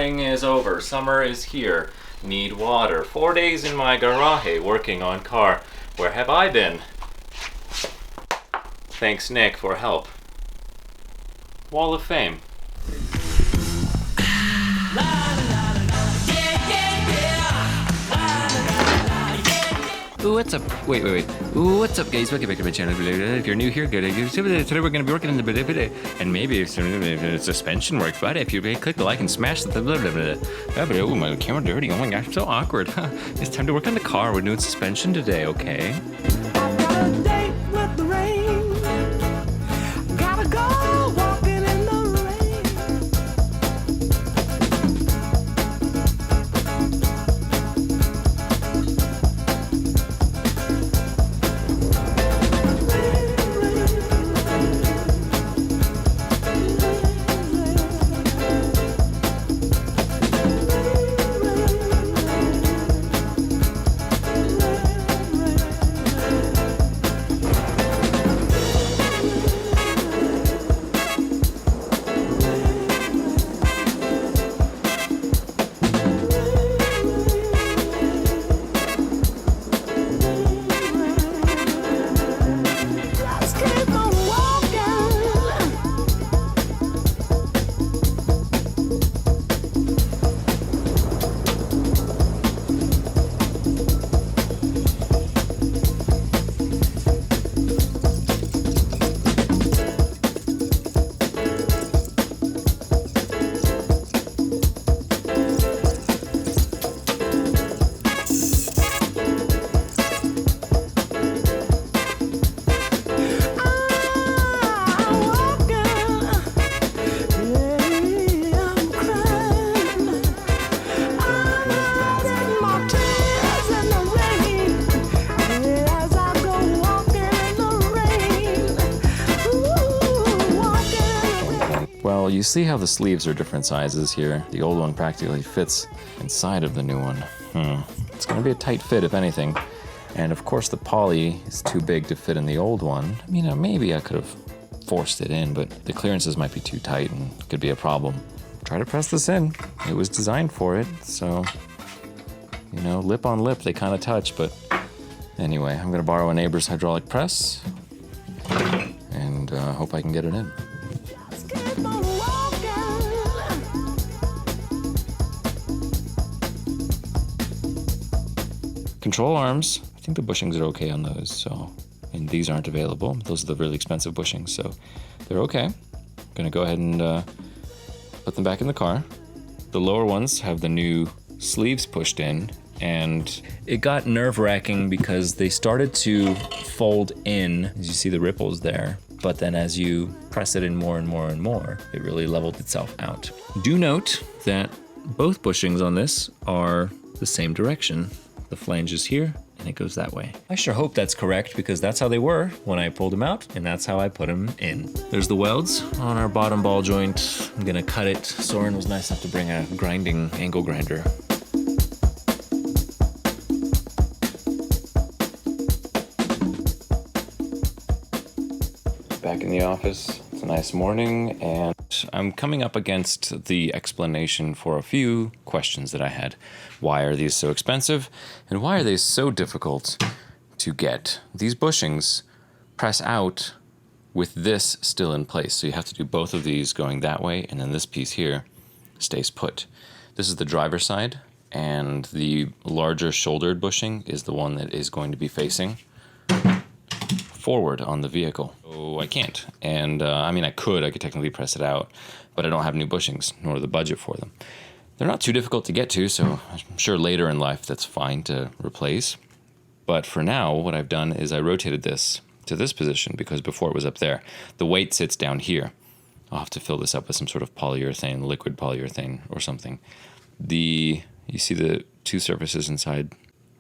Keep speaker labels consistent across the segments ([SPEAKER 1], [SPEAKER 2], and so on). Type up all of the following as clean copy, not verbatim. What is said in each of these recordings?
[SPEAKER 1] Spring is over, summer is here. Need water. 4 days in my garage working on car. Where have I been? Thanks, Nick, for help. Wall of Fame.
[SPEAKER 2] Ooh, what's up? Wait. Ooh, what's up, guys? Welcome back to my channel. If you're new here, good. Today we're going to be working on the and maybe if suspension works, but if you click the like and smash the oh, my camera dirty. Oh my gosh, so awkward. It's time to work on the car. We're doing suspension today, okay? Well, you see how the sleeves are different sizes here. The old one practically fits inside of the new one. It's going to be a tight fit, if anything. And of course the poly is too big to fit in the old one. I mean, maybe I could have forced it in, but the clearances might be too tight and could be a problem. Try to press this in. It was designed for it, so, you know, lip on lip, they kind of touch, but anyway, I'm going to borrow a neighbor's hydraulic press and hope I can get it in. Control arms, I think the bushings are okay on those, so, and these aren't available. Those are the really expensive bushings, so they're okay. I'm gonna go ahead and put them back in the car. The lower ones have the new sleeves pushed in, and it got nerve-wracking because they started to fold in, as you see the ripples there, but then as you press it in more and more and more, it really leveled itself out. Do note that both bushings on this are the same direction. The flange is here, and it goes that way. I sure hope that's correct, because that's how they were when I pulled them out, and that's how I put them in. There's the welds on our bottom ball joint. I'm gonna cut it. Soren was nice enough to bring a grinding angle grinder. Back in the office. It's a nice morning, and I'm coming up against the explanation for a few questions that I had. Why are these so expensive, and why are they so difficult to get? These bushings press out with this still in place, so you have to do both of these going that way, and then this piece here stays put. This is the driver's side, and the larger shouldered bushing is the one that is going to be facing forward on the vehicle. So I can't, and I mean I could technically press it out, but I don't have new bushings, nor the budget for them. They're not too difficult to get to, so I'm sure later in life that's fine to replace. But for now, what I've done is I rotated this to this position, because before it was up there. The weight sits down here. I'll have to fill this up with some sort of polyurethane, liquid polyurethane or something. You see the two surfaces inside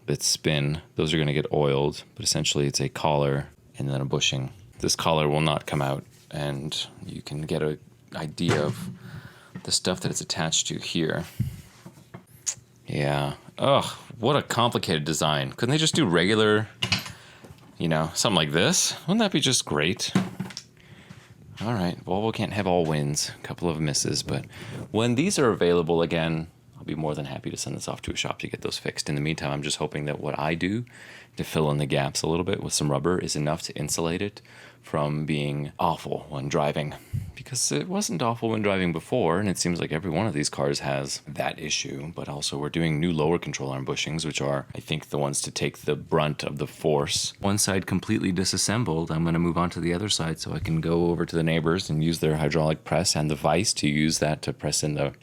[SPEAKER 2] that spin, those are gonna get oiled, but essentially it's a collar and then a bushing. This collar will not come out, and you can get an idea of the stuff that it's attached to here. Yeah, ugh, what a complicated design. Couldn't they just do regular, you know, something like this? Wouldn't that be just great? All right, Volvo can't have all wins. A couple of misses, but when these are available again, I'll be more than happy to send this off to a shop to get those fixed. In the meantime, I'm just hoping that what I do to fill in the gaps a little bit with some rubber is enough to insulate it from being awful when driving. Because it wasn't awful when driving before, and it seems like every one of these cars has that issue. But also we're doing new lower control arm bushings, which are, I think, the ones to take the brunt of the force. One side completely disassembled. I'm going to move on to the other side so I can go over to the neighbors and use their hydraulic press and the vise to use that to press in the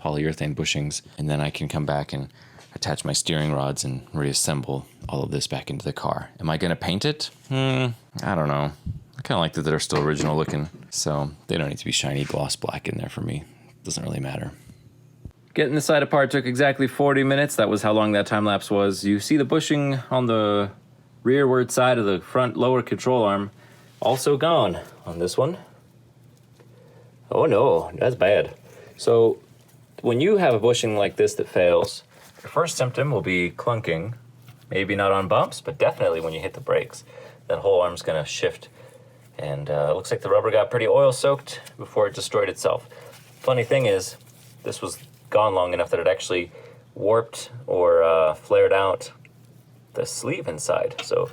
[SPEAKER 2] polyurethane bushings. And then I can come back and attach my steering rods and reassemble all of this back into the car. Am I going to paint it? I don't know. I kind of like that they're still original looking, so they don't need to be shiny gloss black in there for me. Doesn't really matter. Getting the side apart took exactly 40 minutes. That was how long that time lapse was. You see the bushing on the rearward side of the front lower control arm also gone on this one. Oh no, that's bad. So when you have a bushing like this that fails, your first symptom will be clunking. Maybe not on bumps, but definitely when you hit the brakes. That whole arm's gonna shift. And it looks like the rubber got pretty oil soaked before it destroyed itself. Funny thing is, this was gone long enough that it actually warped or flared out the sleeve inside. So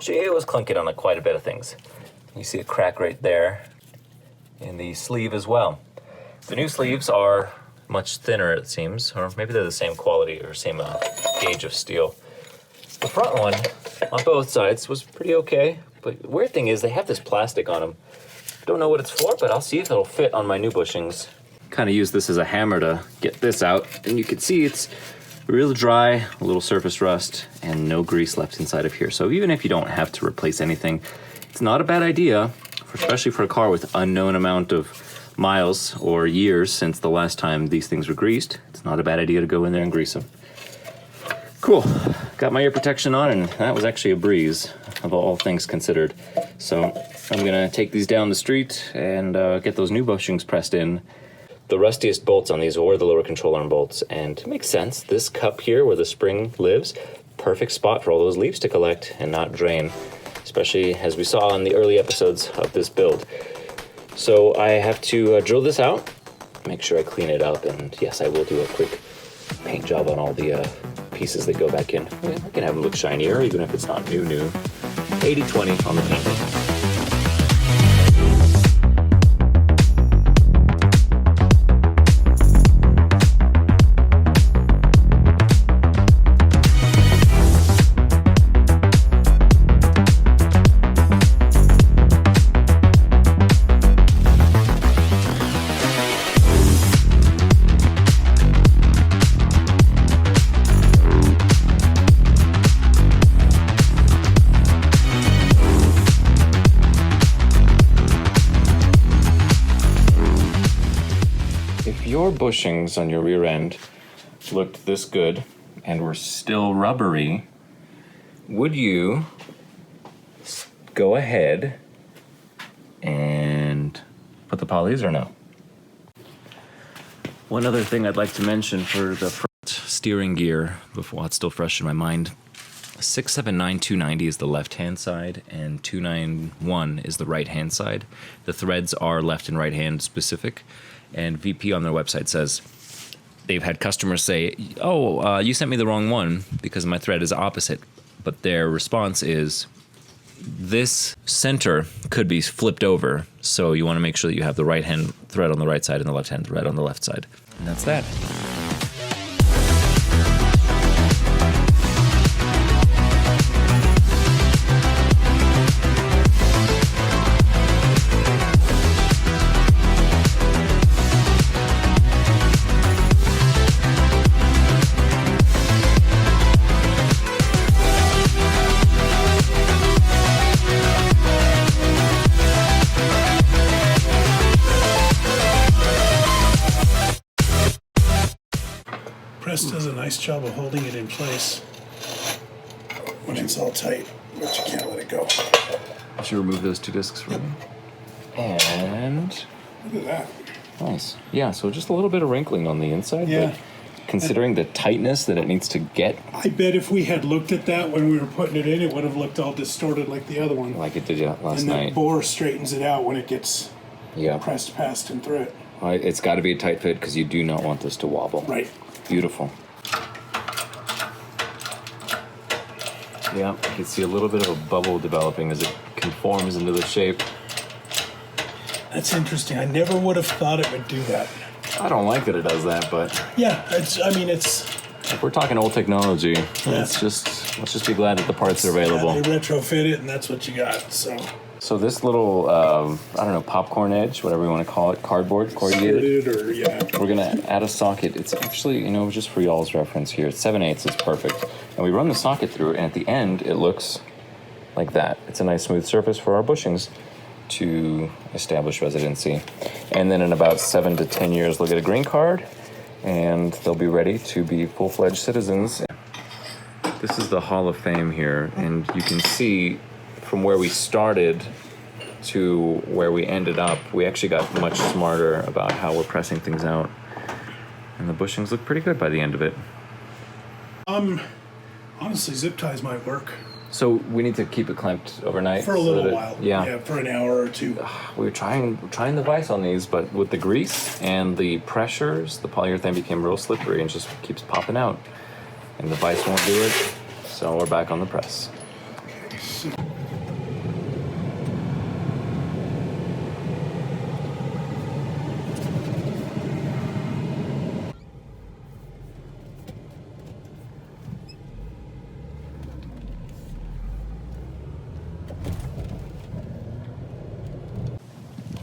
[SPEAKER 2] it was clunking on quite a bit of things. You see a crack right there in the sleeve as well. The new sleeves are much thinner, it seems, or maybe they're the same quality or same gauge of steel. The front one on both sides was pretty okay. But the weird thing is they have this plastic on them. Don't know what it's for, but I'll see if it'll fit on my new bushings. Kind of use this as a hammer to get this out. And you can see it's real dry, a little surface rust, and no grease left inside of here. So even if you don't have to replace anything, it's not a bad idea, especially for a car with unknown amount of miles or years since the last time these things were greased. It's not a bad idea to go in there and grease them. Cool. Got my ear protection on, and that was actually a breeze, of all things considered. So I'm gonna take these down the street and get those new bushings pressed in. The rustiest bolts on these were the lower control arm bolts, and it makes sense. This cup here where the spring lives, perfect spot for all those leaves to collect and not drain, especially as we saw in the early episodes of this build. So I have to drill this out, make sure I clean it up, and yes, I will do a quick paint job on all the pieces that go back in. I can have them look shinier, even if it's not new. 80-20 on the painting. Your bushings on your rear end looked this good and were still rubbery, would you go ahead and put the polys or no? One other thing I'd like to mention for the front steering gear, before it's still fresh in my mind, 679-290 is the left-hand side, and 291 is the right-hand side. The threads are left and right-hand specific, and VP on their website says they've had customers say, you sent me the wrong one because my thread is opposite. But their response is, this center could be flipped over, so you want to make sure that you have the right-hand thread on the right side and the left-hand thread on the left side. And that's that.
[SPEAKER 3] Press does a nice job of holding it in place when it's all tight, but you can't let it go.
[SPEAKER 2] I should remove those two discs from me. And
[SPEAKER 3] Look at that.
[SPEAKER 2] nice. Yeah, so just a little bit of wrinkling on the inside,
[SPEAKER 3] Yeah.
[SPEAKER 2] but considering the tightness that it needs to get,
[SPEAKER 3] I bet if we had looked at that when we were putting it in, it would have looked all distorted like the other one.
[SPEAKER 2] like it did last
[SPEAKER 3] And the
[SPEAKER 2] night.
[SPEAKER 3] bore straightens it out when it gets
[SPEAKER 2] Yeah.
[SPEAKER 3] pressed past and through it.
[SPEAKER 2] It's got to be a tight fit because you do not want this to wobble.
[SPEAKER 3] Right.
[SPEAKER 2] Beautiful. Yeah, you can see a little bit of a bubble developing as it conforms into the shape.
[SPEAKER 3] That's interesting. I never would have thought it would do that.
[SPEAKER 2] I don't like that it does that, but
[SPEAKER 3] Yeah, it's.
[SPEAKER 2] if we're talking old technology, let's just be glad that the parts are available.
[SPEAKER 3] Yeah, they retrofit it, and that's what you got.
[SPEAKER 2] So this little, I don't know, popcorn edge, whatever you want to call it, cardboard, corrugated. We're going to add a socket. It's actually, just for y'all's reference here, it's 7/8, it's perfect. And we run the socket through, and at the end, it looks like that. It's a nice smooth surface for our bushings to establish residency. And then in about 7 to 10 years, they'll get a green card, and they'll be ready to be full-fledged citizens. This is the Hall of Fame here, and you can see from where we started to where we ended up, we actually got much smarter about how we're pressing things out. And the bushings look pretty good by the end of it.
[SPEAKER 3] Honestly, zip ties might work.
[SPEAKER 2] So we need to keep it clamped overnight?
[SPEAKER 3] For a little while.
[SPEAKER 2] Yeah,
[SPEAKER 3] for an hour or two.
[SPEAKER 2] we were trying the vise on these, but with the grease and the pressures, the polyurethane became real slippery and just keeps popping out. And the vise won't do it, so we're back on the press.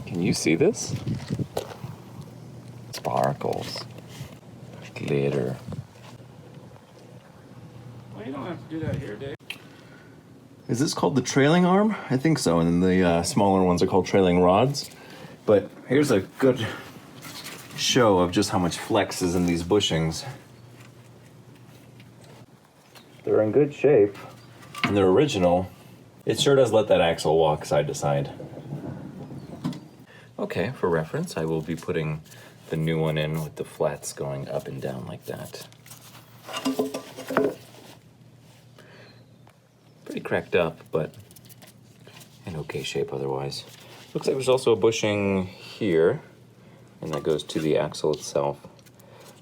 [SPEAKER 2] Can you see this? Sparkles. Glitter.
[SPEAKER 1] Well, you don't have to do that here, Dave.
[SPEAKER 2] Is this called the trailing arm? I think so, and then the smaller ones are called trailing rods. But here's a good show of just how much flex is in these bushings. They're in good shape, and they're original. It sure does let that axle walk side to side. Okay, for reference, I will be putting the new one in with the flats going up and down like that. Pretty cracked up, but in okay shape otherwise. Looks like there's also a bushing here, and that goes to the axle itself.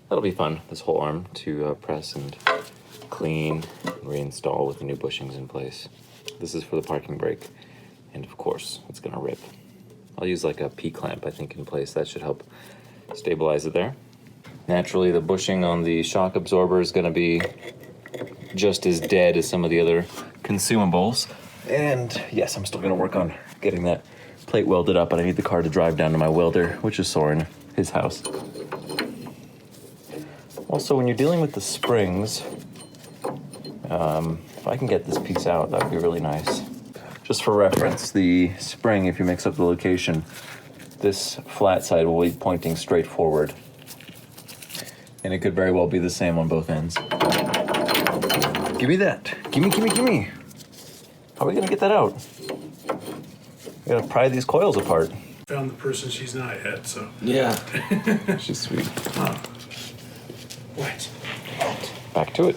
[SPEAKER 2] That'll be fun, this whole arm, to press and clean and reinstall with the new bushings in place. This is for the parking brake, and of course, it's gonna rip. I'll use like a P-clamp, I think, in place. That should help stabilize it there. Naturally, the bushing on the shock absorber is gonna be just as dead as some of the other consumables. And yes, I'm still gonna work on getting that plate welded up, but I need the car to drive down to my welder, which is Soren, his house. Also, when you're dealing with the springs, if I can get this piece out, that would be really nice. Just for reference, the spring, if you mix up the location, this flat side will be pointing straight forward. And it could very well be the same on both ends. Give me that. Gimme. How are we gonna get that out? We gotta pry these coils apart.
[SPEAKER 3] Found the person she's not yet, so.
[SPEAKER 2] Yeah. She's sweet.
[SPEAKER 3] What?
[SPEAKER 2] Back to it.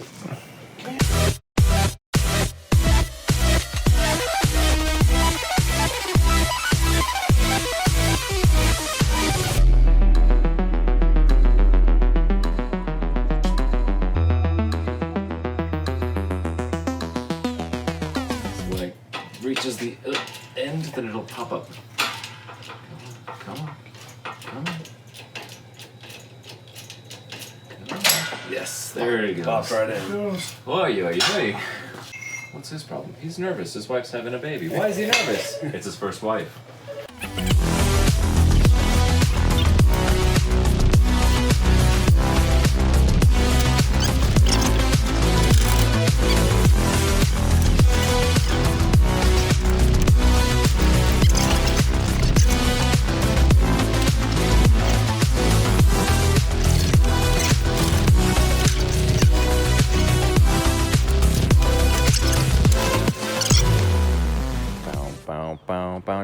[SPEAKER 2] Reaches the end, then it'll pop up. Come on. Yes, there he goes.
[SPEAKER 3] Popped right in.
[SPEAKER 2] Oy. What's his problem? He's nervous. His wife's having a baby. Why is he nervous? It's his first wife.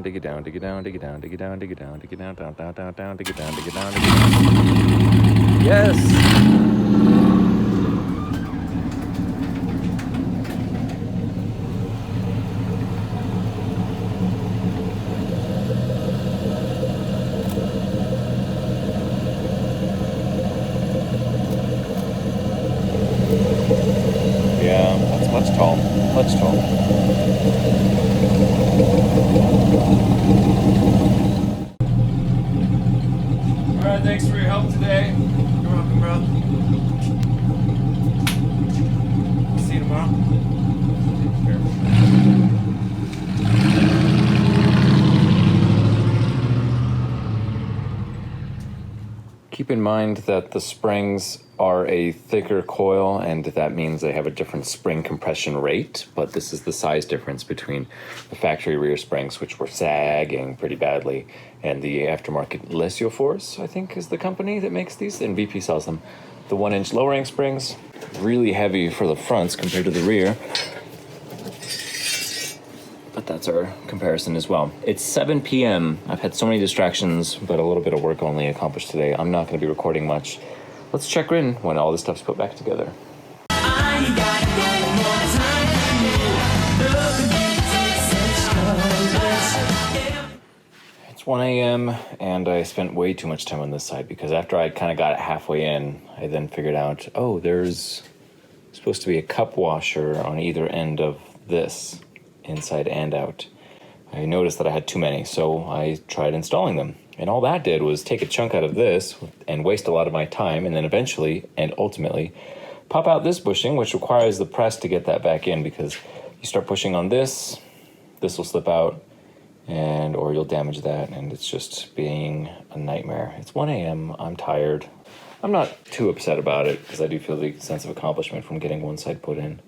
[SPEAKER 2] Dig it down, dig it down, dig it down, dig it down, dig it down, dig it down, down, down, down, down, dig it down, dig it down, dig it down. Yes! looks cool. All right, thanks for your help today. You're welcome, bro. See you tomorrow. Keep in mind that the springs are a thicker coil, and that means they have a different spring compression rate, but this is the size difference between the factory rear springs, which were sagging pretty badly, and the aftermarket Lesioforce, I think, is the company that makes these, and VP sells them. The 1-inch lowering springs, really heavy for the fronts compared to the rear, but that's our comparison as well. It's 7 p.m. I've had so many distractions, but a little bit of work only accomplished today. I'm not going to be recording much. Let's check in when all this stuff's put back together. It's 1 a.m. and I spent way too much time on this side because after I kind of got it halfway in, I then figured out, oh, there's supposed to be a cup washer on either end of this, inside and out. I noticed that I had too many, so I tried installing them. And all that did was take a chunk out of this and waste a lot of my time, and then eventually and ultimately pop out this bushing, which requires the press to get that back in, because you start pushing on this will slip out, and or you'll damage that, and it's just being a nightmare. It's 1 a.m. I'm tired. I'm not too upset about it because I do feel the sense of accomplishment from getting one side put in,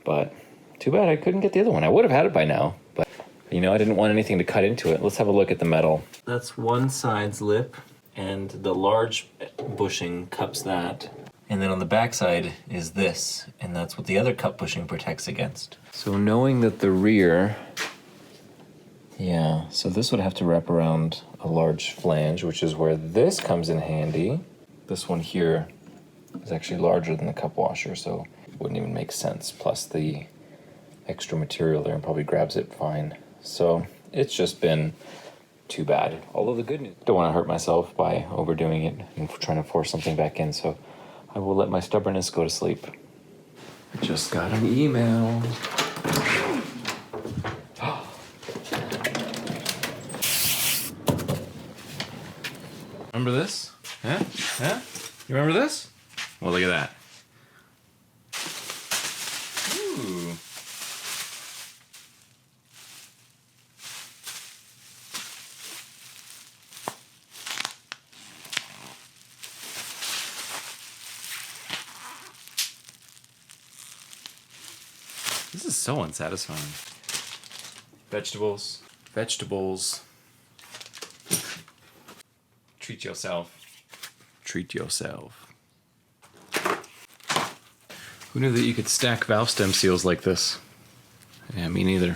[SPEAKER 2] but too bad I couldn't get the other one. I would have had it by now, but you know, I didn't want anything to cut into it. Let's have a look at the metal. That's one side's lip, and the large bushing cups that. And then on the back side is this, and that's what the other cup bushing protects against. So knowing that the rear, yeah, so this would have to wrap around a large flange, which is where this comes in handy. This one here is actually larger than the cup washer, so it wouldn't even make sense. Plus the extra material there and probably grabs it fine. So it's just been too bad. Although the good news, don't want to hurt myself by overdoing it and trying to force something back in, so I will let my stubbornness go to sleep. I just got an email. Remember this? Huh? Huh? You remember this? Well, look at that. Ooh. This is so unsatisfying. Vegetables. Vegetables. Treat yourself. Treat yourself. Who knew that you could stack valve stem seals like this? Yeah, me neither.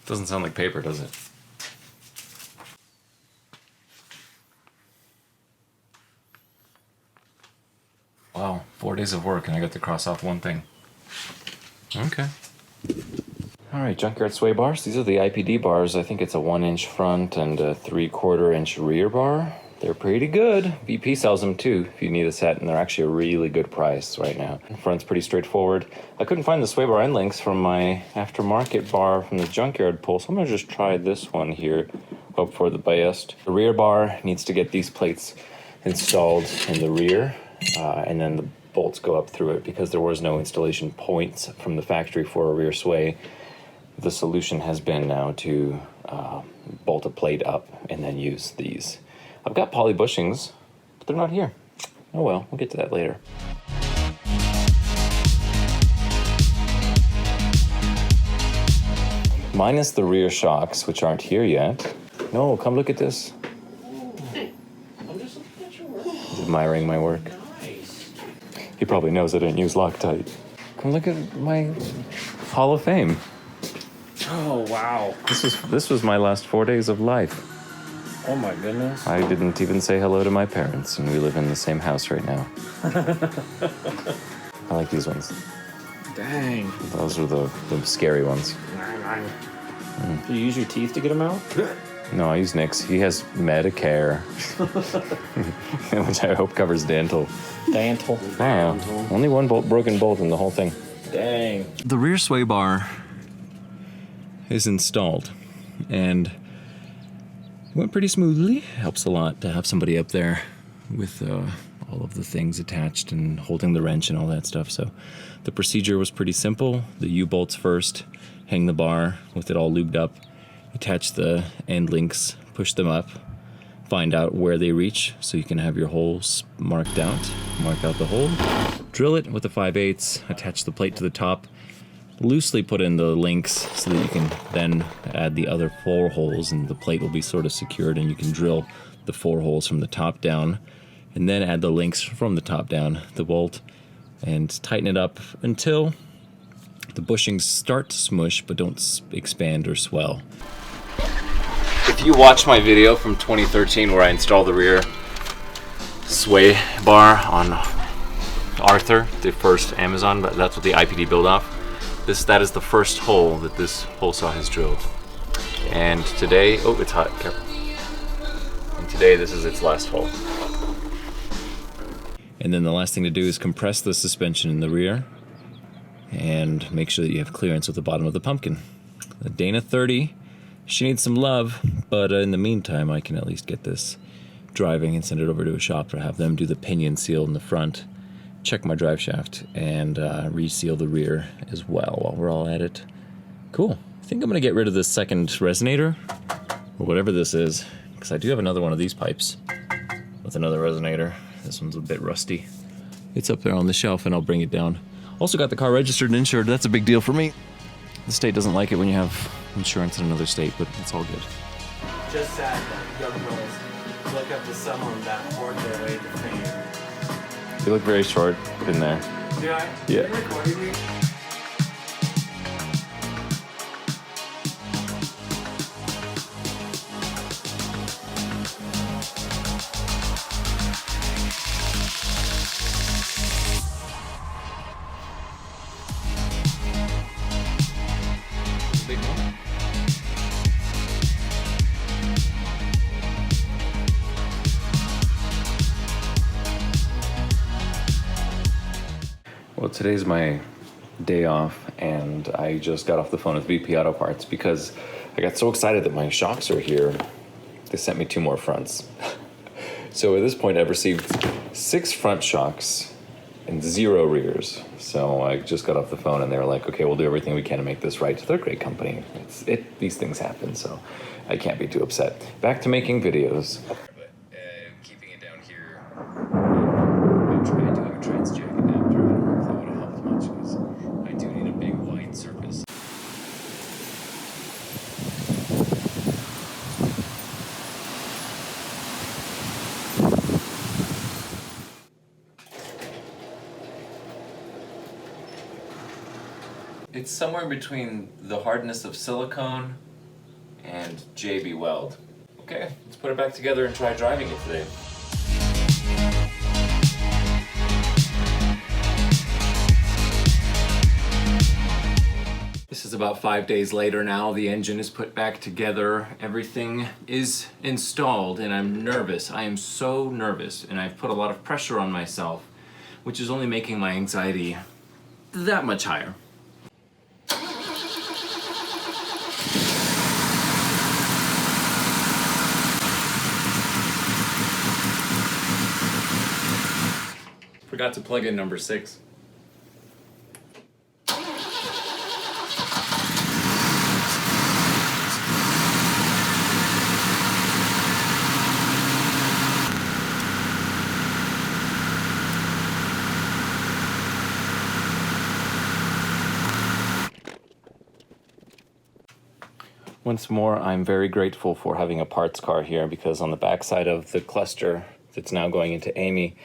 [SPEAKER 2] Doesn't sound like paper, does it? Wow, 4 days of work and I got to cross off one thing. Okay. All right, junkyard sway bars. These are the IPD bars. I think it's a 1-inch front and a 3/4 inch rear bar. They're pretty good. VP sells them too if you need a set, and they're actually a really good price right now. The front's pretty straightforward. I couldn't find the sway bar end links from my aftermarket bar from the junkyard pull, so I'm gonna just try this one here. Hope for the best. The rear bar needs to get these plates installed in the rear, and then the bolts go up through it because there was no installation points from the factory for a rear sway. The solution has been now to bolt a plate up and then use these. I've got poly bushings, but they're not here. Oh well, we'll get to that later. Minus the rear shocks, which aren't here yet. No, come look at this.
[SPEAKER 4] I'm just looking at your work.
[SPEAKER 2] He's admiring my work.
[SPEAKER 4] Nice.
[SPEAKER 2] He probably knows I didn't use Loctite. Come look at my Hall of Fame.
[SPEAKER 4] Oh, wow.
[SPEAKER 2] This was my last 4 days of life.
[SPEAKER 4] Oh, my goodness.
[SPEAKER 2] I didn't even say hello to my parents, and we live in the same house right now. I like these ones.
[SPEAKER 4] Dang.
[SPEAKER 2] Those are the scary ones.
[SPEAKER 4] Do you use your teeth to get them out?
[SPEAKER 2] No, I use Nick's. He has Medicare, which I hope covers dental.
[SPEAKER 4] Dental.
[SPEAKER 2] Oh, only one broken bolt in the whole thing.
[SPEAKER 4] Dang.
[SPEAKER 2] The rear sway bar is installed, and it went pretty smoothly. Helps a lot to have somebody up there with all of the things attached and holding the wrench and all that stuff. So the procedure was pretty simple. The U-bolts first, hang the bar with it all lubed up, attach the end links, push them up, find out where they reach so you can have your holes marked out. Mark out the hole, drill it with a 5/8, attach the plate to the top, loosely put in the links so that you can then add the other 4 holes, and the plate will be sort of secured, and you can drill the 4 holes from the top down, and then add the links from the top down, the bolt, and tighten it up until the bushings start to smush but don't expand or swell. If you watch my video from 2013 where I installed the rear sway bar on Arthur, the first Amazon, but that's what the IPD build off. That is the first hole that this hole saw has drilled. And today, oh, it's hot, careful. And today this is its last hole. And then the last thing to do is compress the suspension in the rear and make sure that you have clearance with the bottom of the pumpkin. The Dana 30, she needs some love, but in the meantime I can at least get this driving and send it over to a shop to have them do the pinion seal in the front, check my drive shaft, and reseal the rear as well while we're all at it. Cool. I think I'm going to get rid of this second resonator, or whatever this is, because I do have another one of these pipes with another resonator. This one's a bit rusty. It's up there on the shelf, and I'll bring it down. Also got the car registered and insured. That's a big deal for me. The state doesn't like it when you have insurance in another state, but it's all good.
[SPEAKER 1] Just sad that young girls look up to someone that poured their way to fame.
[SPEAKER 2] You look very short in there.
[SPEAKER 1] Do I?
[SPEAKER 2] Yeah.
[SPEAKER 1] Are you recording me?
[SPEAKER 2] Big moment. Well, today's my day off, and I just got off the phone with VP Auto Parts because I got so excited that my shocks are here. They sent me 2 more fronts. So at this point, I've received 6 front shocks and 0 rears. So I just got off the phone, and they were like, okay, we'll do everything we can to make this right. They're a great company. These things happen, so I can't be too upset. Back to making videos. But keeping it down here, I tried to have a trans jacket adapter. I don't know if that would have helped much, because I do need a big wide surface. It's somewhere between the hardness of silicone and JB Weld. Okay, let's put it back together and try driving it today. This is about 5 days later now. The engine is put back together. Everything is installed, and I'm nervous. I am so nervous, and I've put a lot of pressure on myself, which is only making my anxiety that much higher. Forgot to plug in number 6. Once more, I'm very grateful for having a parts car here, because on the backside of the cluster that's now going into Amy,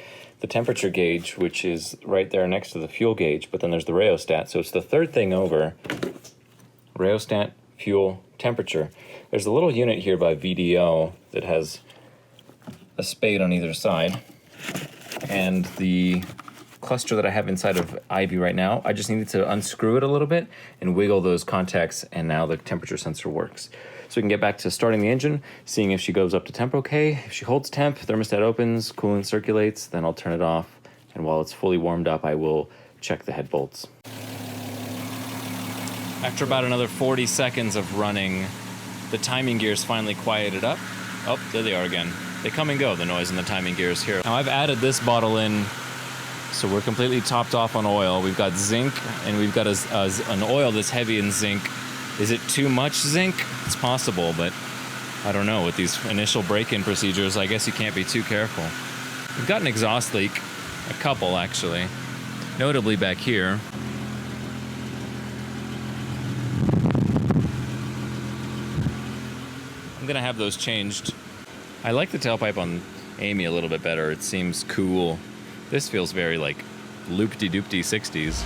[SPEAKER 2] the temperature gauge, which is right there next to the fuel gauge, but then there's the rheostat, so it's the third thing over. Rheostat, fuel, temperature. There's a little unit here by VDO that has a spade on either side, and the cluster that I have inside of Ivy right now. I just needed to unscrew it a little bit and wiggle those contacts, and now the temperature sensor works. So we can get back to starting the engine, seeing if she goes up to temp okay. If she holds temp, thermostat opens, coolant circulates, then I'll turn it off. And while it's fully warmed up, I will check the head bolts. After about another 40 seconds of running, the timing gears finally quieted up. Oh, there they are again. They come and go, the noise in the timing gears here. Now I've added this bottle in, so we're completely topped off on oil. We've got zinc, and we've got an oil that's heavy in zinc. Is it too much zinc? It's possible, but I don't know. With these initial break-in procedures, I guess you can't be too careful. We've got an exhaust leak, a couple actually, notably back here. I'm gonna have those changed. I like the tailpipe on Amy a little bit better. It seems cool. This feels very like loop-de-doop-de 60s.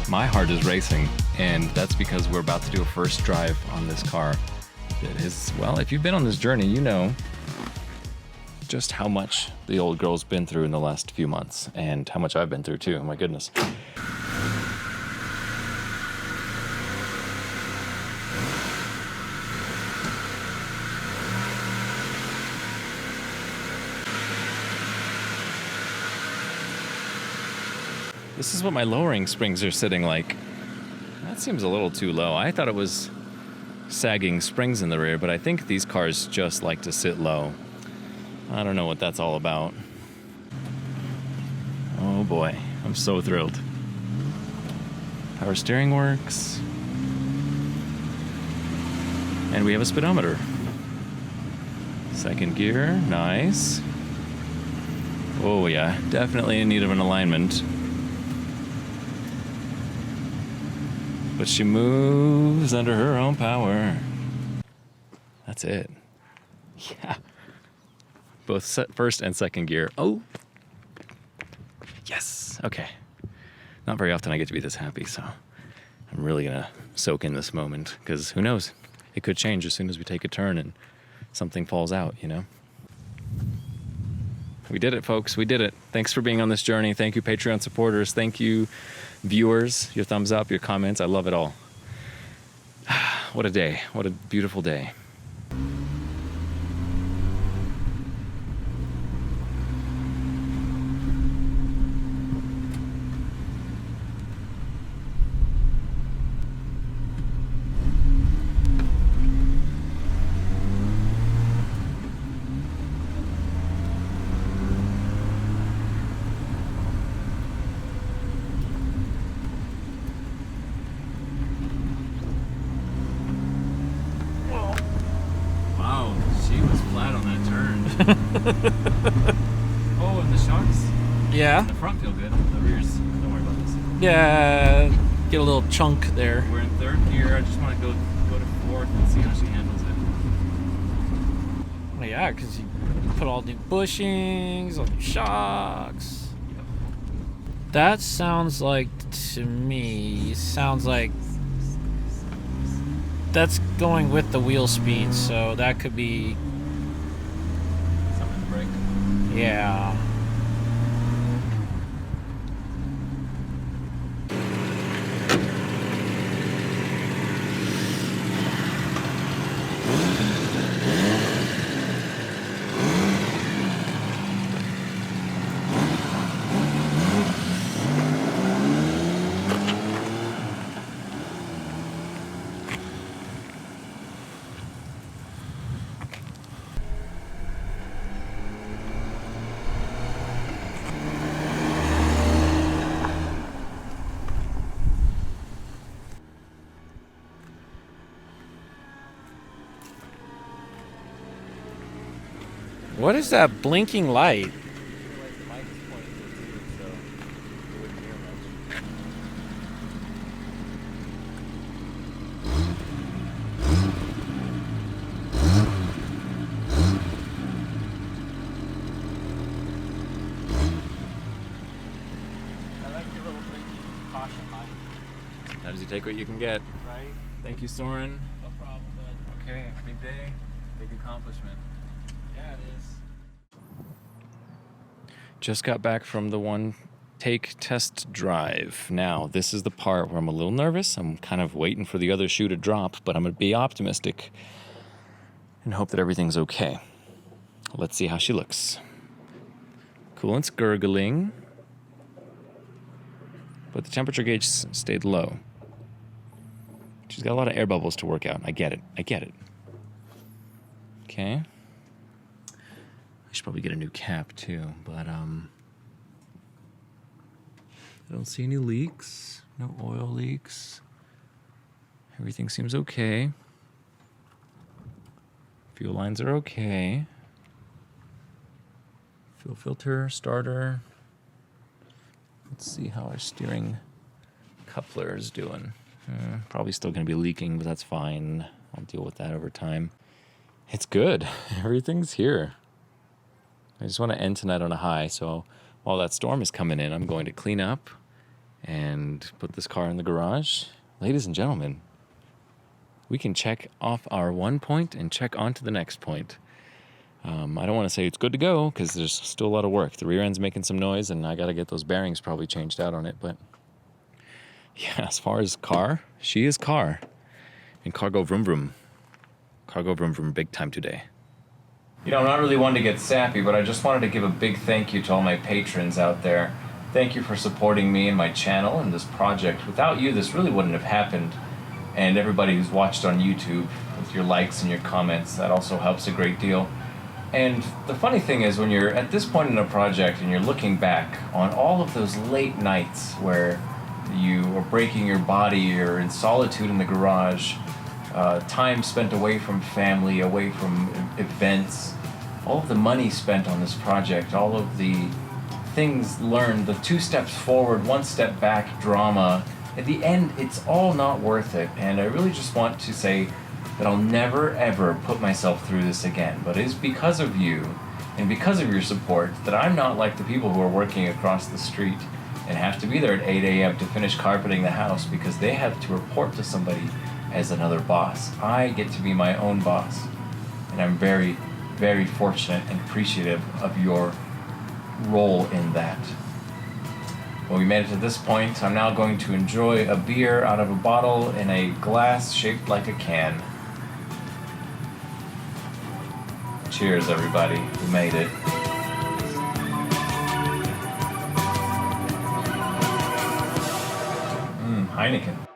[SPEAKER 2] My heart is racing, and that's because we're about to do a first drive on this car. It is, well, if you've been on this journey, you know just how much the old girl's been through in the last few months, and how much I've been through too, my goodness. This is what my lowering springs are sitting like. That seems a little too low. I thought it was sagging springs in the rear, but I think these cars just like to sit low. I don't know what that's all about. Oh boy, I'm so thrilled. Power steering works. And we have a speedometer. Second gear, nice. Oh yeah, definitely in need of an alignment. But she moves under her own power. That's it. Yeah. Both first and second gear. Oh. Yes. Okay. Not very often I get to be this happy, so I'm really gonna soak in this moment, because who knows? It could change as soon as we take a turn and something falls out, you know? We did it, folks. We did it. Thanks for being on this journey. Thank you, Patreon supporters. Thank you, viewers. Your thumbs up, your comments. I love it all. What a day. What a beautiful day. Oh, and the shocks?
[SPEAKER 5] Yeah.
[SPEAKER 2] The front feel good. The rears, don't worry about this.
[SPEAKER 5] Yeah, get a little chunk there.
[SPEAKER 2] We're in third gear. I just want to go to fourth and see how she handles it.
[SPEAKER 5] Well, yeah, because you put all new bushings, all new shocks.
[SPEAKER 2] Yep.
[SPEAKER 5] That sounds like, to me, sounds like that's going with the wheel speed, so that could be...
[SPEAKER 2] something to break.
[SPEAKER 5] Yeah. What is that blinking light?
[SPEAKER 2] Sometimes you take what you can get.
[SPEAKER 5] Right?
[SPEAKER 2] Thank you, Soren.
[SPEAKER 5] No problem, bud.
[SPEAKER 2] Okay, big day, big accomplishment.
[SPEAKER 5] Yeah, it is.
[SPEAKER 2] Just got back from the one take test drive. Now, this is the part where I'm a little nervous. I'm kind of waiting for the other shoe to drop, but I'm going to be optimistic and hope that everything's okay. Let's see how she looks. Coolant's gurgling, but the temperature gauge stayed low. She's got a lot of air bubbles to work out. I get it. Okay. I should probably get a new cap too, but I don't see any leaks, no oil leaks. Everything seems okay. Fuel lines are okay. Fuel filter, starter. Let's see how our steering coupler is doing. Probably still going to be leaking, but that's fine. I'll deal with that over time. It's good. Everything's here. I just want to end tonight on a high, so while that storm is coming in, I'm going to clean up and put this car in the garage. Ladies and gentlemen, we can check off our one point and check on to the next point. I don't want to say it's good to go because there's still a lot of work. The rear end's making some noise, and I got to get those bearings probably changed out on it. But yeah, as far as car, she is car. And cargo vroom vroom. Cargo vroom vroom big time today. You know, I'm not really one to get sappy, but I just wanted to give a big thank you to all my patrons out there. Thank you for supporting me and my channel and this project. Without you, this really wouldn't have happened. And everybody who's watched on YouTube with your likes and your comments, that also helps a great deal. And the funny thing is, when you're at this point in a project and you're looking back on all of those late nights where you are breaking your body, you're in solitude in the garage, time spent away from family, away from events, all of the money spent on this project, all of the things learned, the 2 steps forward, 1 step back drama, at the end, it's all not worth it. And I really just want to say that I'll never ever put myself through this again. But it is because of you and because of your support that I'm not like the people who are working across the street and have to be there at 8 a.m. to finish carpeting the house because they have to report to somebody as another boss. I get to be my own boss. And I'm very, very fortunate and appreciative of your role in that. Well, we made it to this point. I'm now going to enjoy a beer out of a bottle in a glass shaped like a can. Cheers, everybody. We made it. Heineken.